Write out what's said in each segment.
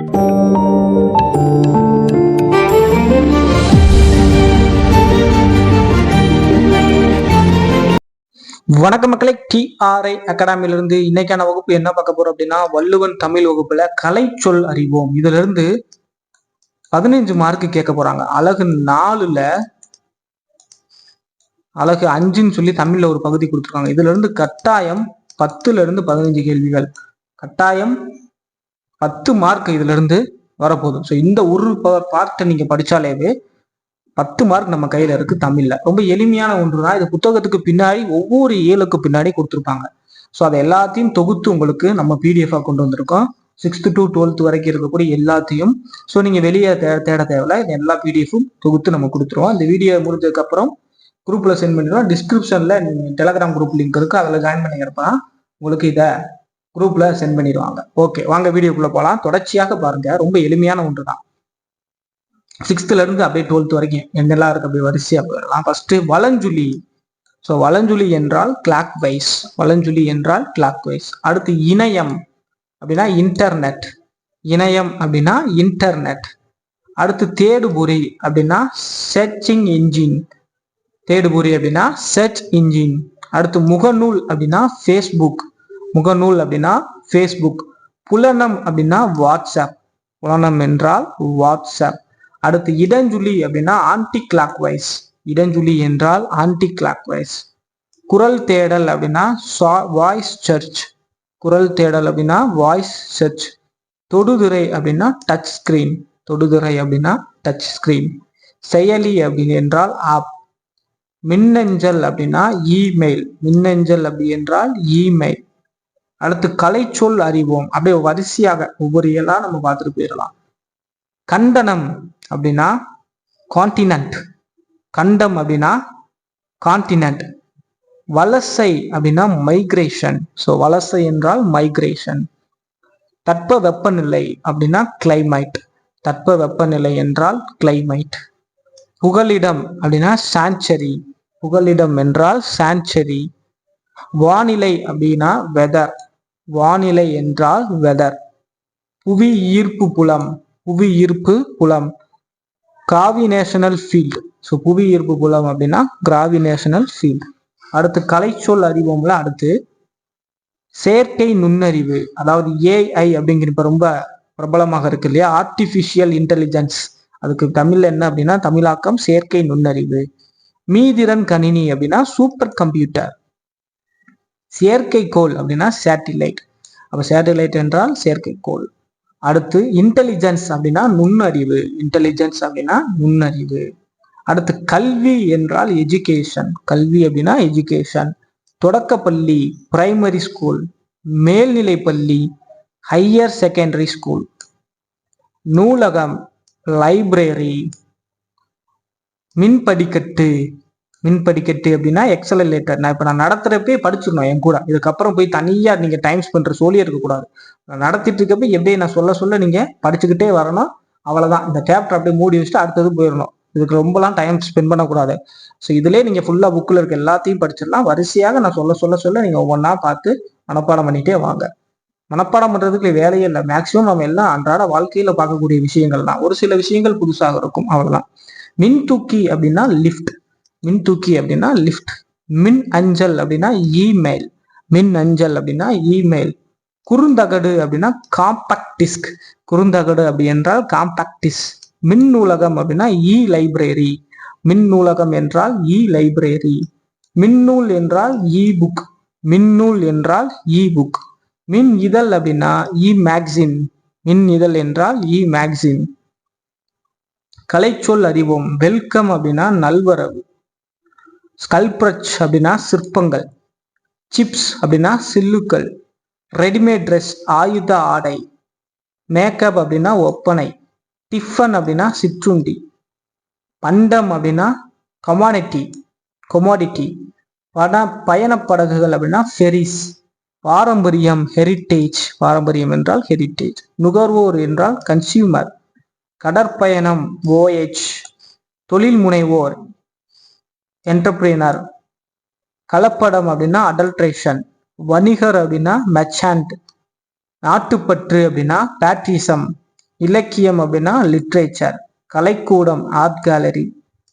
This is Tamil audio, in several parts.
வணக்க மக்களை, டிஆர்ஐ அகாடமியிலிருந்து இன்னைக்கான வகுப்பு என்ன பார்க்க போறோம் அப்படின்னா, வள்ளுவன் தமிழ் வகுப்புல கலை சொல் அறிவோம். இதுல இருந்து 15 மார்க் கேட்க போறாங்க. அழகு 4ல அழகு 5ன்னு சொல்லி தமிழ்ல ஒரு பகுதி கொடுத்துருக்காங்க. இதுல இருந்து கட்டாயம் 10ல இருந்து 15 கேள்விகள், கட்டாயம் 10 மார்க் இதுல இருந்து வரப்போகுது. ஸோ இந்த ஒரு பார்ட்டை நீங்க படிச்சாலேவே 10 மார்க் நம்ம கையில இருக்கு. தமிழ்ல ரொம்ப எளிமையான ஒன்றுதான். இது புத்தகத்துக்கு பின்னாடி ஒவ்வொரு ஏழுக்கு பின்னாடி கொடுத்துருப்பாங்க. ஸோ அதை எல்லாத்தையும் தொகுத்து உங்களுக்கு நம்ம பிடிஎஃபா கொண்டு வந்திருக்கோம். 6th to 12th வரைக்கும் இருக்கக்கூடிய எல்லாத்தையும். ஸோ நீங்க வெளியே தேட தேவையில்ல, எல்லா பிடிஎஃப்பும் தொகுத்து நம்ம கொடுத்துருவோம். இந்த வீடியோ முடிஞ்சதுக்கு அப்புறம் குரூப்ல சென்ட் பண்ணிடுவோம். டிஸ்கிரிப்ஷன்ல நீங்க டெலகிராம் குரூப் லிங்க் இருக்கு, அதில் ஜாயின் பண்ணிக்கிறப்ப உங்களுக்கு இதை குரூப்ல சென்ட் பண்ணிடுவாங்க. ஓகே, வாங்க வீடியோக்குள்ள போகலாம். தொடர்ச்சியாக பாருங்க, ரொம்ப எளிமையான ஒன்று தான். 6th இருந்து அப்படியே 12th வரைக்கும் என்னெல்லாம் இருக்கு அப்படி வரிசையா போயிடலாம். ஃபர்ஸ்ட் வலஞ்சுழி. ஸோ வலஞ்சுழி என்றால் கிளாக் வைஸ், வலஞ்சுழி என்றால் கிளாக் வைஸ். அடுத்து இணையம் அப்படின்னா இன்டர்நெட், இணையம் அப்படின்னா இன்டர்நெட். அடுத்து தேடுபொறி அப்படின்னா சர்ச்சிங் இன்ஜின், தேடுபொறி அப்படின்னா சர்ச் இன்ஜின். அடுத்து முகநூல் அப்படின்னா ஃபேஸ்புக், முகநூல் அப்படின்னா ஃபேஸ்புக். புலனம் அப்படின்னா வாட்ஸ்அப், புலனம் என்றால் வாட்ஸ்அப். அடுத்து இடஞ்சுழி அப்படின்னா ஆன்டி கிளாக் வைஸ், இடஞ்சுழி என்றால் ஆன்டி கிளாக் வைஸ். குரல் தேடல் அப்படின்னா வாய்ஸ் சர்ச், குரல் தேடல் அப்படின்னா வாய்ஸ் சர்ச். தொடுதிரை அப்படின்னா டச் ஸ்கிரீன், தொடுதிரை அப்படின்னா டச் ஸ்கிரீன். செயலி அப்படின்னு என்றால் ஆப். மின்னஞ்சல் அப்படின்னா இமெயில், மின்னஞ்சல் அப்படி என்றால் இமெயில். அடுத்து கலைச்சொல் அறிவோம். அப்படியே வரிசையாக ஒவ்வொரு இயலா நம்ம பார்த்துட்டு போயிடலாம். கண்டனம் அப்படின்னா கான்டினென்ட், கண்டம் அப்படின்னா கான்டினென்ட். வலசை அப்படின்னா மைக்ரேஷன், ஸோ வலசை என்றால் மைக்ரேஷன். தட்ப வெப்பநிலை அப்படின்னா கிளைமைட், தட்ப வெப்பநிலை என்றால் கிளைமைட். புகலிடம் அப்படின்னா சான்ச்சரி, புகலிடம் என்றால் சான்ச்சரி. வானிலை அப்படின்னா வெதர், வானிலை என்றால் வெதர். புவி ஈர்ப்பு புலம், புவி ஈர்ப்பு புலம். கிராவினேஷனல் ஃபீல்ட், ஸோ புவி ஈர்ப்பு புலம் அப்படின்னா கிராவினேஷனல் ஃபீல்ட். அடுத்து கலைச்சொல் அறிவோம்ல. அடுத்து செயற்கை நுண்ணறிவு, அதாவது ஏஐ அப்படிங்கிற இப்ப ரொம்ப பிரபலமாக இருக்கு இல்லையா, ஆர்டிபிஷியல் இன்டெலிஜென்ஸ். அதுக்கு தமிழ்ல என்ன அப்படின்னா தமிழாக்கம் செயற்கை நுண்ணறிவு. மீதிறன் கணினி அப்படின்னா சூப்பர் கம்ப்யூட்டர். செயற்கைக்கோள் அப்படின்னா சேட்டிலைட், அப்ப சேட்டிலைட் என்றால் செயற்கைக்கோள். அடுத்து இன்டெலிஜென்ஸ் அப்படின்னா நுண்ணறிவு, இன்டெலிஜென்ஸ் அப்படின்னா நுண்ணறிவு. அடுத்து கல்வி என்றால் எஜுகேஷன், கல்வி அப்படின்னா எஜுகேஷன். தொடக்கப்பள்ளி பிரைமரி ஸ்கூல், மேல்நிலை பள்ளி ஹையர் செகண்டரி ஸ்கூல். நூலகம் லைப்ரரி. மின்படிக்கட்டு, மின்படிக்கட்டு அப்படின்னா எக்ஸலரேட்டர். நான் நடத்துறப்பே படிச்சிடணும் என் கூட, இதுக்கப்புறம் போய் தனியா நீங்க டைம் ஸ்பெண்ட் சொல்லியே இருக்கக்கூடாது. நான் நடத்திட்டு இருக்கப்ப எப்படியே நான் சொல்ல சொல்ல நீங்க படிச்சுக்கிட்டே வரணும். அவ்வளவுதான், இந்த சாப்டர் அப்படியே மூடி வச்சுட்டு அடுத்தது போயிடணும். இதுக்கு ரொம்பலாம் டைம் ஸ்பெண்ட் பண்ணக்கூடாது. ஸோ இதுலேயே நீங்க ஃபுல்லா புக்கில் இருக்க எல்லாத்தையும் படிச்சிடலாம். வரிசையாக நான் சொல்ல சொல்ல சொல்ல நீங்க ஒவ்வொன்றா பார்த்து மனப்பாடம் பண்ணிட்டே வாங்க. மனப்பாடம் பண்றதுக்கு வேலையே இல்லை. மேக்சிமம் நம்ம எல்லாம் அன்றாட வாழ்க்கையில பார்க்கக்கூடிய விஷயங்கள் தான். ஒரு சில விஷயங்கள் புதுசாக இருக்கும், அவ்வளவுதான். மின் தூக்கி அப்படின்னா லிஃப்ட், மின் தூக்கி அப்படின்னா லிஃப்ட். மின் அஞ்சல் அப்படின்னா இமெயில், மின் அஞ்சல் அப்படின்னா இமெயில். குறுந்தகடு அப்படின்னா காம்பாக்ட் டிஸ்க், குறுந்தகடு அப்படி என்றால் காம்பாக்ட் டிஸ்க். மின் நூலகம் அப்படின்னா இ லைப்ரரி, மின் நூலகம் என்றால் இ லைப்ரரி. மின்னூல் என்றால் இ புக், மின்னூல் என்றால் இ புக். மின் இதழ் அப்படின்னா இ மேக்சின், மின் இதழ் என்றால் இ மேக்சின். கலைச்சொல் அறிவோம். வெல்கம் அப்படின்னா நல்வரவு. ஸ்கல்ப்ரச் அப்படின்னா சிற்பங்கள். சிப்ஸ் அப்படின்னா சில்லுக்கள். ரெடிமேட் ட்ரெஸ் ஆயுத ஆடை. மேக்கப் அப்படின்னா ஒப்பனை. டிஃபன் அப்படின்னா சிற்றுண்டி. பண்டம் அப்படின்னா கமாடிட்டி, கொமாடிட்டி. பயணப்படகுகள் அப்படின்னா ஃபெரிஸ். பாரம்பரியம் ஹெரிட்டேஜ், பாரம்பரியம் என்றால் ஹெரிட்டேஜ். நுகர்வோர் என்றால் கன்சியூமர். கடற்பயணம் voyage. தொழில் முனைவோர் என்டர்பிரினர். கலப்படம் அப்படின்னா அடல்ட்ரேஷன். வணிகர் அப்படின்னா மெர்ச்சன்ட். நாட்டுப்பற்று அப்படின்னா பேட்ரிசம். இலக்கியம் அப்படின்னா லிட்ரேச்சர். கலைக்கூடம் ஆர்ட் கேலரி.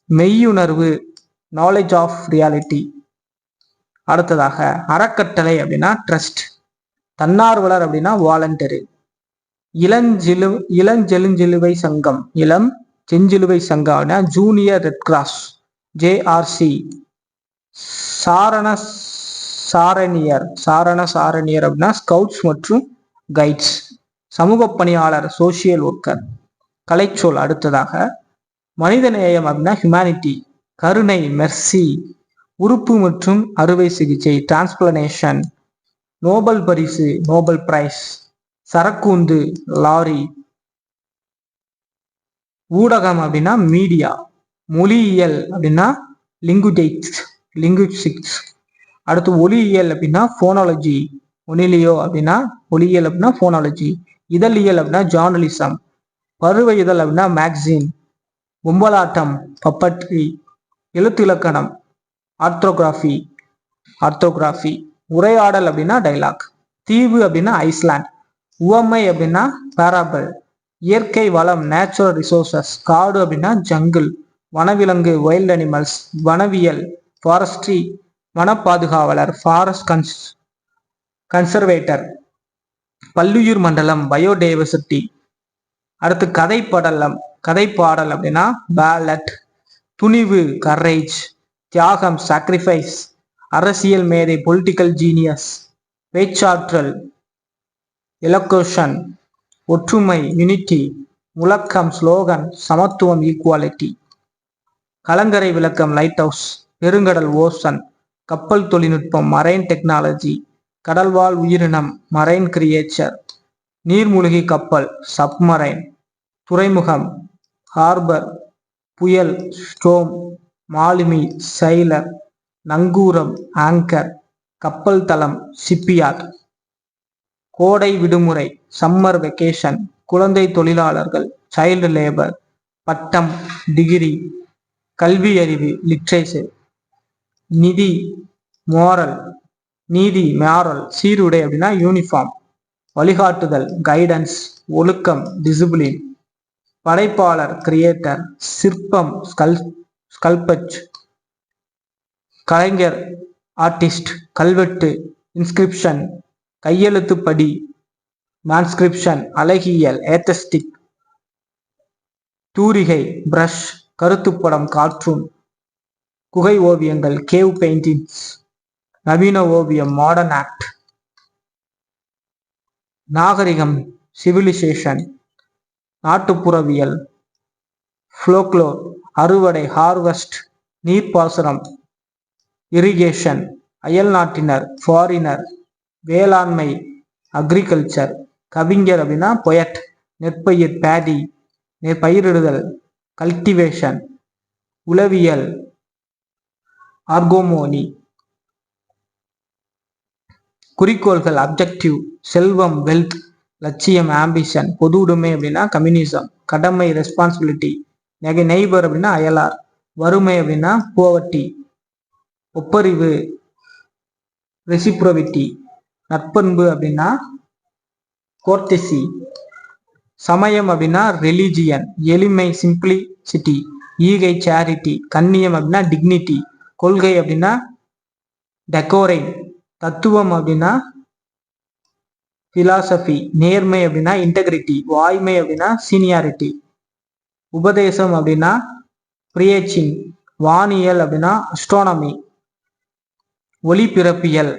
மெய்யுணர்வு நாலேஜ் ஆஃப் ரியாலிட்டி. அடுத்ததாக அறக்கட்டளை அப்படின்னா ட்ரஸ்ட். தன்னார்வலர் அப்படின்னா வாலண்டரி. இளஞ்செழுஞ்சிலுவை சங்கம், இளம் செஞ்சிலுவை சங்கம் அப்படின்னா ஜூனியர் ரெட் கிராஸ் ஜேஆர்சி. சாரண சாரணியர் அப்படின்னா ஸ்கவுட்ஸ் மற்றும் கைட்ஸ். சமூக பணியாளர் சோசியல் ஒர்க்கர். கலைச்சொல் அடுத்ததாக மனிதநேயம் அப்படின்னா ஹியூமனிட்டி. கருணை மெர்சி. உறுப்பு மற்றும் அறுவை சிகிச்சை டிரான்ஸ்பிளனேஷன். நோபல் பரிசு நோபல் பிரைஸ். சரக்குந்து லாரி. ஊடகம் அப்படின்னா மீடியா. மொழியியல் அப்படின்னா லிங்குவிஸ்டிக்ஸ். அடுத்து ஒலியியல் அப்படின்னா போனாலஜி. ஒனிலியோ அப்படின்னா ஒலியியல் அப்படின்னா போனாலஜி. இதழியல் அப்படின்னா ஜேர்னலிசம். பருவ இதழ் அப்படின்னா மேக்சின். பொம்பலாட்டம் பப்பட்ரி. எழுத்து இலக்கணம் ஆர்த்தோகிராஃபி. உரையாடல் அப்படின்னா டைலாக். தீவு அப்படின்னா ஐஸ்லாண்ட். உவமை அப்படின்னா பேராபிள். இயற்கை வளம் நேச்சுரல் ரிசோர்சஸ். காடு அப்படின்னா ஜங்கிள். வனவிலங்கு வைல்ட் அனிமல்ஸ். வனவியல் ஃபாரஸ்ட்ரி. வன பாதுகாவலர் ஃபாரஸ்ட் கன்சர்வேட்டர். பல்லுயிர் மண்டலம் பயோடைவர்சிட்டி. அடுத்து கதைப்பாடல் அப்படின்னா பேலட். துணிவு கரேஜ். தியாகம் சாக்ரிஃபைஸ். அரசியல் மேதை பொலிட்டிக்கல் ஜீனியஸ். பேச்சாற்றல் எலோகேஷன். ஒற்றுமை யூனிட்டி. முழக்கம் ஸ்லோகன் சமத்துவம் ஈக்குவாலிட்டி. கலங்கரை விளக்கம் லைட் ஹவுஸ். பெருங்கடல் ஓசன். கப்பல் தொழில்நுட்பம் மரைன் டெக்னாலஜி. கடல்வாழ் உயிரினம் மரைன் கிரியேச்சர். நீர்மூழ்கி கப்பல் சப்மரைன். துறைமுகம் ஹார்பர். புயல் ஸ்டோம். மாலுமி சைலர். நங்கூரம் ஆங்கர். கப்பல் தளம் ஷிப்யார்ட். கோடை விடுமுறை சம்மர் வெக்கேஷன். குழந்தை தொழிலாளர்கள் சைல்டு லேபர். பட்டம் டிகிரி. கல்வி அறிவு லிட்ரேச்சர். நிதி மோரல். நீதி மேரல். சீருடை அப்படின்னா யூனிஃபார்ம். வழிகாட்டுதல் கைடன்ஸ். ஒழுக்கம் டிசிப்ளின். படைப்பாளர் கிரியேட்டர். சிற்பம் ஸ்கல்ப்சர். கலைஞர் ஆர்டிஸ்ட். கல்வெட்டு இன்ஸ்கிரிப்ஷன். கையெழுத்து படி மான்ஸ்கிரிப்ஷன். அழகியல் ஏத்தஸ்டிக். தூரிகை பிரஷ். கருத்துப்படம் கார்ட்டூன். குகை ஓவியங்கள் கேவ் பெயிண்டிங்ஸ். நவீன ஓவியம் மாடர்ன் ஆர்ட். நாகரிகம் சிவிலைசேஷன். நாட்டுப்புறவியல் ஃப்ளோக்லோர். அறுவடை ஹார்வெஸ்ட். நீர்ப்பாசனம் இரிகேஷன். அயல் நாட்டினர் ஃபாரினர். வேளாண்மை அக்ரிகல்ச்சர். கவிஞர் அப்படின்னா பொயட். நெற்பயிர் பேடி. பயிரிடுதல் கல்டிவேஷன். உளவியல் ஆர்கோமோனி. குறிக்கோள்கள் அப்ஜெக்டிவ். செல்வம் வெல்த். லட்சியம் ஆம்பிஷன். பொது உடைமை அப்படின்னா கம்யூனிசம். கடமை ரெஸ்பான்சிபிலிட்டி. நெய்பர் அப்படின்னா அயலார். வறுமை அப்படின்னா போவர்ட்டி. ஒப்பறிவு ரெசிப்ரோவிட்டி. நற்பண்பு அப்படின்னா கோர்டெசி. சமயம் அப்படின்னா ரிலிஜியன். எளிமை சிம்பிளிசிட்டி. ஈகை சேரிட்டி. கண்ணியம் அப்படின்னா டிக்னிட்டி. கொள்கை அப்படின்னா டெக்கோரைன். தத்துவம் அப்படின்னா பிலாசபி. நேர்மை அப்படின்னா இன்டெகிரிட்டி. வாய்மை அப்படின்னா சீனியாரிட்டி. உபதேசம் அப்படின்னா பிரியேச்சிங். வானியல் அப்படின்னா அஸ்ட்ரானமி. ஒலிபிறப்பியல்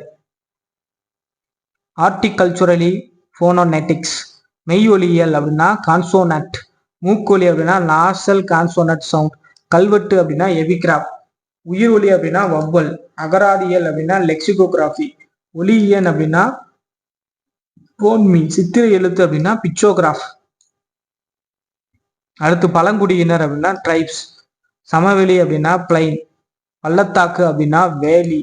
ஆர்டிகல்ச்சுரலி போனோனெட்டிக்ஸ். மெய் ஒலியியல் அப்படின்னா கான்சோனட். மூக்கொலி அப்படின்னா நாசல் கான்சோனட் சவுண்ட். கல்வெட்டு அப்படின்னா எபிகிராப். உயிர் ஒலி அப்படின்னா வவ்வல். அகராதியல் அப்படின்னா லெக்சிகோகிராஃபி. ஒலியியல் அப்படின்னா போன்மி. சித்திரை எழுத்து அப்படின்னா பிக்சோகிராஃப். அடுத்து பழங்குடியினர் அப்படின்னா ட்ரைப்ஸ். சமவெளி அப்படின்னா பிளைன். பள்ளத்தாக்கு அப்படின்னா வேலி.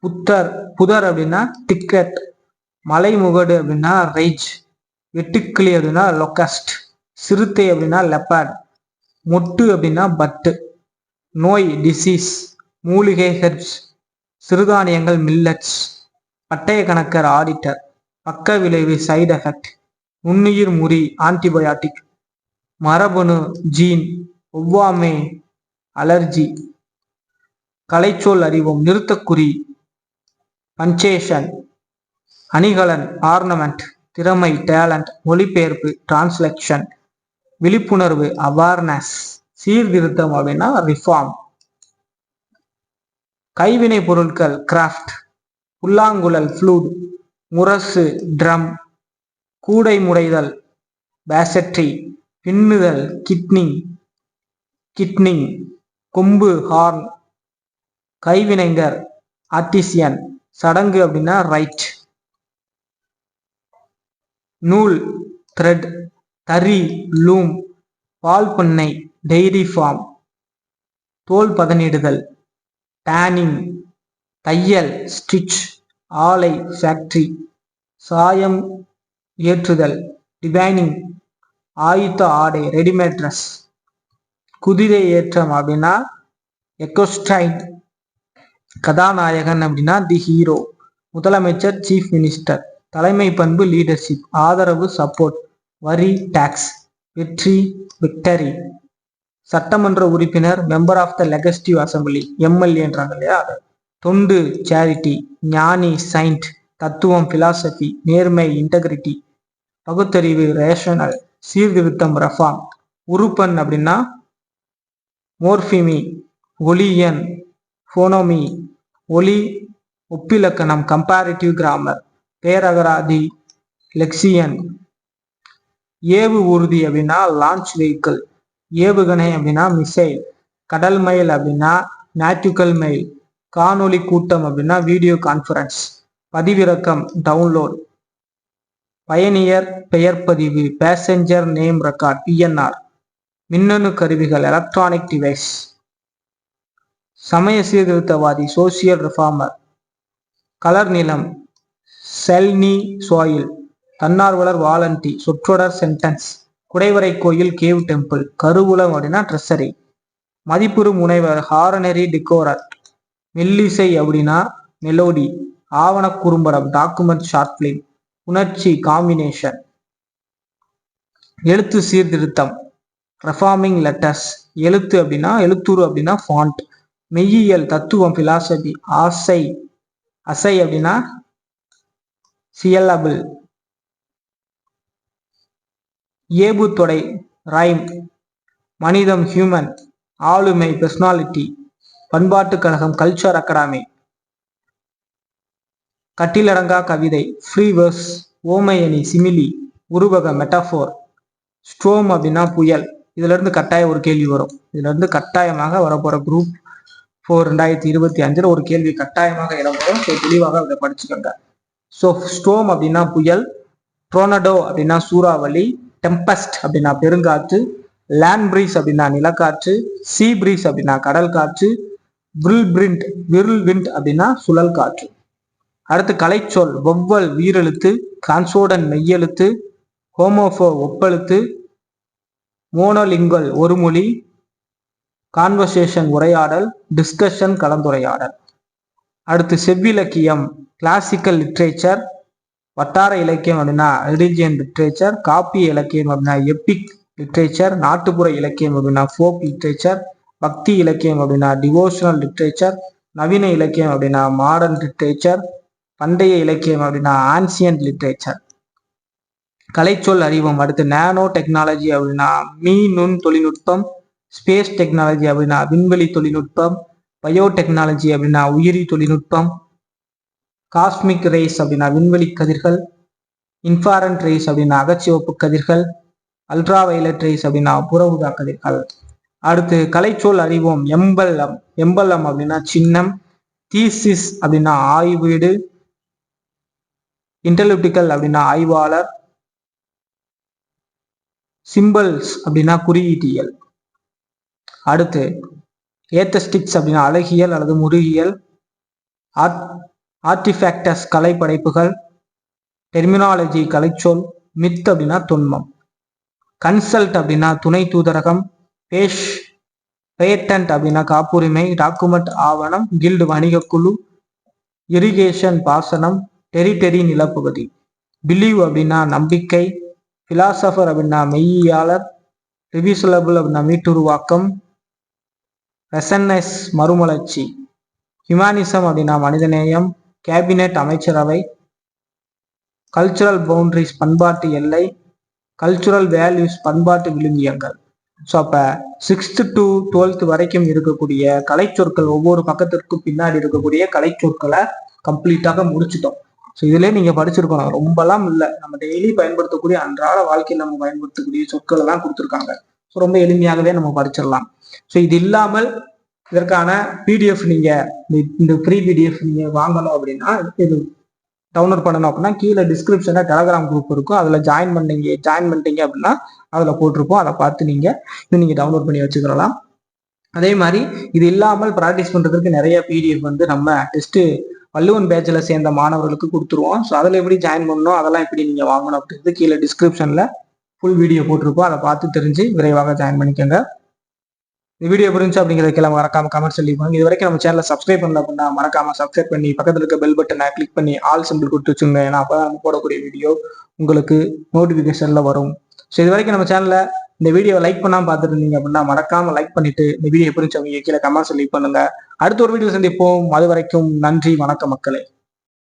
புதர் அப்படின்னா டிக்கெட். மலைமுகடு அப்படின்னா ரைஜ். வெட்டுக்கிளி அப்படின்னா லொக்கஸ்ட். சிறுத்தை அப்படின்னா லெப்பர்ட். மொட்டு அப்படின்னா பட்டு. நோய் டிசீஸ். மூலிகை ஹெர்ப்ஸ். சிறுதானியங்கள் மில்லட்ஸ். பட்டய கணக்கர் ஆடிட்டர். பக்க விளைவு சைடு எஃபெக்ட். நுண்ணுயிர் முறி ஆன்டிபயாட்டிக், மரபணு ஜீன், ஒவ்வாமை அலர்ஜி. கலைச்சொல் அறிவோம். நிறுத்தக்குறி பஞ்சேஷன், அணிகலன் ஆர்னமெண்ட், திறமை டேலண்ட், மொழிபெயர்ப்பு டிரான்ஸ்லேஷன், விழிப்புணர்வு அவேர்னஸ், சீர்திருத்தம் அப்படின்னா ரிஃபார்ம். கைவினை பொருட்கள் கிராஃப்ட், புல்லாங்குழல் ஃப்ளூட், முரசு ட்ரம், கூடை முடைதல் பேசட்ரி, பின்னுதல் கிட்னிங், கொம்பு ஹார்ன், கைவினைஞர் ஆர்டிசியன், சடங்கு அப்படின்னா ரைட். நூல் த்ரெட், தறி லூம், பால் பண்ணை டெய்ரி ஃபார்ம், தோல் பதனிடுதல் டேனிங், தையல் ஸ்டிச், ஆலை ஃபேக்டரி, சாயம் ஏற்றுதல் டிபைனிங், ஆயுத்த ஆடை ரெடிமேட் ட்ரெஸ், குதிரை ஏற்றம் அப்படின்னா எக்கோஸ்டைன், கதாநாயகன் அப்படின்னா தி ஹீரோ, முதலமைச்சர் சீஃப் மினிஸ்டர், தலைமை பண்பு லீடர்ஷிப், ஆதரவு சப்போர்ட், வரி டாக்ஸ், வெற்றி விக்டரி, சட்டமன்ற உறுப்பினர் member of the legislative assembly எம்எல்ஏன்றாங்க இல்லையா அது, தொண்டு சேரிட்டி, ஞானி சைண்ட், தத்துவம் பிலாசபி, நேர்மை இன்டெகிரிட்டி, பகுத்தறிவு ரேஷனல், சீர்திருத்தம் ரெஃபார்ம், உறுப்பன் அப்படின்னா மோர்பிமி, ஒலியன் போனோமி, ஒலி ஒப்பிலக்கணம் கம்பேரிட்டிவ் கிராமர், பேரகராதி லெக்சியன், ஏவு ஊர்தி அப்படின்னா லான்ச் வெஹிக்கிள், ஏவுகணை அப்படின்னா மிசைல், கடல் மைல் அப்படின்னா நாட்டிக்கல் மைல், காணொலி கூட்டம் அப்படின்னா வீடியோ கான்ஃபரன்ஸ், பதிவிறக்கம் டவுன்லோட், பயணியர் பெயர் பதிவு பேசஞ்சர் நேம் ரெக்கார்ட் பிஎன்ஆர், மின்னணு கருவிகள் எலக்ட்ரானிக் டிவைஸ், சமய சீர்திருத்தவாதி சோசியல் ரிஃபார்மர், கலர் நிலம் செல்னி சோயில், தன்னார்வலர் வாலண்டி, சொற்றொடர் சென்டென்ஸ், குடைவரை கோயில் கேவ் டெம்பிள், கருவூலம் அப்படின்னா ட்ரெஸரி, மதிப்புறு முனைவர் ஹாரனரி டிகோரர், மெல்லிசை அப்படின்னா மெலோடி, ஆவண குறும்படம் டாக்குமெண்ட் ஷார்ட் பிலிம், உணர்ச்சி காம்பினேஷன், எழுத்து சீர்திருத்தம் ரெஃபார்மிங் லெட்டர்ஸ், எழுத்து அப்படின்னா எழுத்துரு அப்படின்னா ஃபாண்ட், மெய்யியல் தத்துவம் பிலாசபி, அசை அப்படின்னா சியலபிள், ஏபு தொடை ரைம், மனிதம் ஹியூமன், ஆளுமை பெர்சனாலிட்டி, பண்பாட்டு கழகம் கல்ச்சர் அகாடமி, கட்டிலடங்கா கவிதை ஃப்ரீ வேர்ஸ், ஓமையணி சிமிலி, உருவக மெட்டாஃபோர், ஸ்ட்ரோம் அப்படின்னா புயல். இதுல இருந்து கட்டாயம் ஒரு கேள்வி வரும். இதுல இருந்து கட்டாயமாக வரப்போற குரூப் 4 2025 ஒரு கேள்வி கட்டாயமாக இடம்பெறும். தெளிவாக அதை படிச்சுக்கோங்க. ஸோ ஸ்ட்ரோம் அப்படின்னா புயல், ட்ரோனடோ அப்படின்னா சூறாவளி, டெம்பஸ்ட் அப்படின்னா பெருங்காற்று, லேண்ட் பிரீஸ் அப்படின்னா நிலக்காற்று, சீ பிரீஸ் அப்படின்னா கடல் காற்று, விருள்விண்ட் அப்படின்னா சுழல் காற்று. அடுத்து கலைச்சொல் வௌவல் உயிரெழுத்து, கான்சோடன் மெய்யெழுத்து, ஹோமோஃபோ ஒப்பெழுத்து, மோனோலிங்குவல் ஒரு மொழி, கான்வர்சேஷன் உரையாடல், டிஸ்கஷன் கலந்துரையாடல். அடுத்து செவ்விலக்கியம் கிளாசிக்கல் லிட்ரேச்சர், வட்டார இலக்கியம் அப்படின்னா ரிலிஜியன் லிட்ரேச்சர், காப்பிய இலக்கியம் அப்படின்னா எப்பிக் லிட்ரேச்சர், நாட்டுப்புற இலக்கியம் அப்படின்னா ஃபோக் லிட்ரேச்சர், பக்தி இலக்கியம் அப்படின்னா டிவோஷனல் லிட்ரேச்சர், நவீன இலக்கியம் அப்படின்னா மாடர்ன் லிட்ரேச்சர், பண்டைய இலக்கியம் அப்படின்னா ஆன்சியன்ட் லிட்ரேச்சர். கலைச்சொல் அறிவோம். அடுத்து நானோ டெக்னாலஜி அப்படின்னா நுண் தொழில்நுட்பம், ஸ்பேஸ் டெக்னாலஜி அப்படின்னா விண்வெளி தொழில்நுட்பம், பயோடெக்னாலஜி அப்படின்னா உயிரி தொழில்நுட்பம், காஸ்மிக் ரேஸ் அப்படின்னா விண்வெளி கதிர்கள், இன்ஃப்ராரெட் ரேஸ் அப்படின்னா அகச்சிவப்பு கதிர்கள், அல்ட்ரா வயலட் ரேஸ் அப்படின்னா புற ஊதா கதிர்கள். அடுத்து கலைச்சொல் அறிவோம். எம்பல்லம் அப்படின்னா சின்னம், தீசிஸ் அப்படின்னா ஆய்வீடு, இன்டெலிப்டிக்கல் அப்படின்னா ஆய்வாளர், சிம்பிள்ஸ் அப்படின்னா குறியீட்டியல். அடுத்து ஏத்தஸ்டிக்ஸ் அப்படின்னா அழகியல் அல்லது முருகியல், ஆர்டிஃபேக்டஸ் கலைப்படைப்புகள், டெர்மினாலஜி கலைச்சொல், மித் அப்படின்னா தொன்மம், கன்சல்ட் அப்படின்னா துணை தூதரகம், பேட்டன்ட் அப்படின்னா காப்புரிமை, டாக்குமெண்ட் ஆவணம், கில்டு வணிக குழு, இரிகேஷன் பாசனம், டெரிட்டரி நிலப்பகுதி, பிலீவ் அப்படின்னா நம்பிக்கை, பிலாசபர் அப்படின்னா மெய்யியாளர், ரிவிசலபிள் அப்படின்னா மீட்டுருவாக்கம், ரெசன்னஸ் மறுமலர்ச்சி, ஹியூமானிசம் அப்படின்னா மனிதநேயம், கேபினெட் அமைச்சரவை, கல்ச்சுரல் பவுண்டரிஸ் பண்பாட்டு எல்லை, கல்ச்சுரல் வேல்யூஸ் பண்பாட்டு விழுமியங்கள். ஸோ அப்போ 6th to 12th வரைக்கும் இருக்கக்கூடிய கலை சொற்கள், ஒவ்வொரு பக்கத்திற்கும் பின்னாடி இருக்கக்கூடிய கலை சொற்களை கம்ப்ளீட்டாக முடிச்சிட்டோம். ஸோ இதுலேயே நீங்கள் படிச்சிருக்கணும், ரொம்பலாம் இல்லை, நம்ம டெய்லி பயன்படுத்தக்கூடிய அன்றாட வாழ்க்கையில் நம்ம பயன்படுத்தக்கூடிய சொற்களை தான் கொடுத்துருக்காங்க. ஸோ ரொம்ப எளிமையாகவே நம்ம படிச்சிடலாம். ஸோ இது இல்லாமல் இதற்கான பிடிஎஃப் நீங்கள் இந்த ஃப்ரீ பிடிஎஃப் நீங்கள் வாங்கணும் அப்படின்னா, இது டவுன்லோட் பண்ணணும் அப்படின்னா கீழே டிஸ்கிரிப்ஷனில் டெலகிராம் குரூப் இருக்கும், அதில் ஜாயின் பண்ணிட்டீங்க அப்படின்னா அதில் போட்டிருப்போம், அதை பார்த்து நீங்கள் டவுன்லோட் பண்ணி வச்சுக்கலாம். அதே மாதிரி இது இல்லாமல் ப்ராக்டிஸ் பண்ணுறதுக்கு நிறைய பிடிஎஃப் நம்ம டெஸ்ட்டு வள்ளுவன் பேட்சில் சேர்ந்த மாணவர்களுக்கு கொடுத்துருவோம். ஸோ அதில் எப்படி ஜாயின் பண்ணணும், அதெல்லாம் எப்படி நீங்கள் வாங்கணும் அப்படின்றது கீழே டிஸ்கிரிப்ஷனில் ஃபுல் வீடியோ போட்டிருப்போம், அதை பார்த்து தெரிஞ்சு விரைவாக ஜாயின் பண்ணிக்கோங்க. இந்த வீடியோ புரிஞ்சு அப்படிங்கிறத கீழே மறக்காம கமெண்ட் சொல்லி போங்க. இது வரைக்கும் நம்ம சேனலை சப்ஸ்கிரைப் பண்ணல அப்படின்னா மறக்காம சப்ஸ்கிரைப் பண்ணி பக்கத்தில் இருக்க பெல் பட்டனை கிளிக் பண்ணி ஆல் சிம்பிள் கொடுத்து வச்சுங்க. ஏன்னா அப்பதான் நம்ம போடக்கூடிய வீடியோ உங்களுக்கு நோட்டிஃபிகேஷன்ல வரும். ஸோ இது வரைக்கும் நம்ம சேனல்ல இந்த வீடியோவை லைக் பண்ணாம பார்த்துட்டு இருந்தீங்க அப்படின்னா மறக்காம லைக் பண்ணிட்டு இந்த வீடியோ புரிஞ்சவங்க கீழே கமெண்ட் சொல்லி பண்ணுங்க. அடுத்த ஒரு வீடியோ சந்திப்போம். அது வரைக்கும் நன்றி, வணக்கம் மக்களே.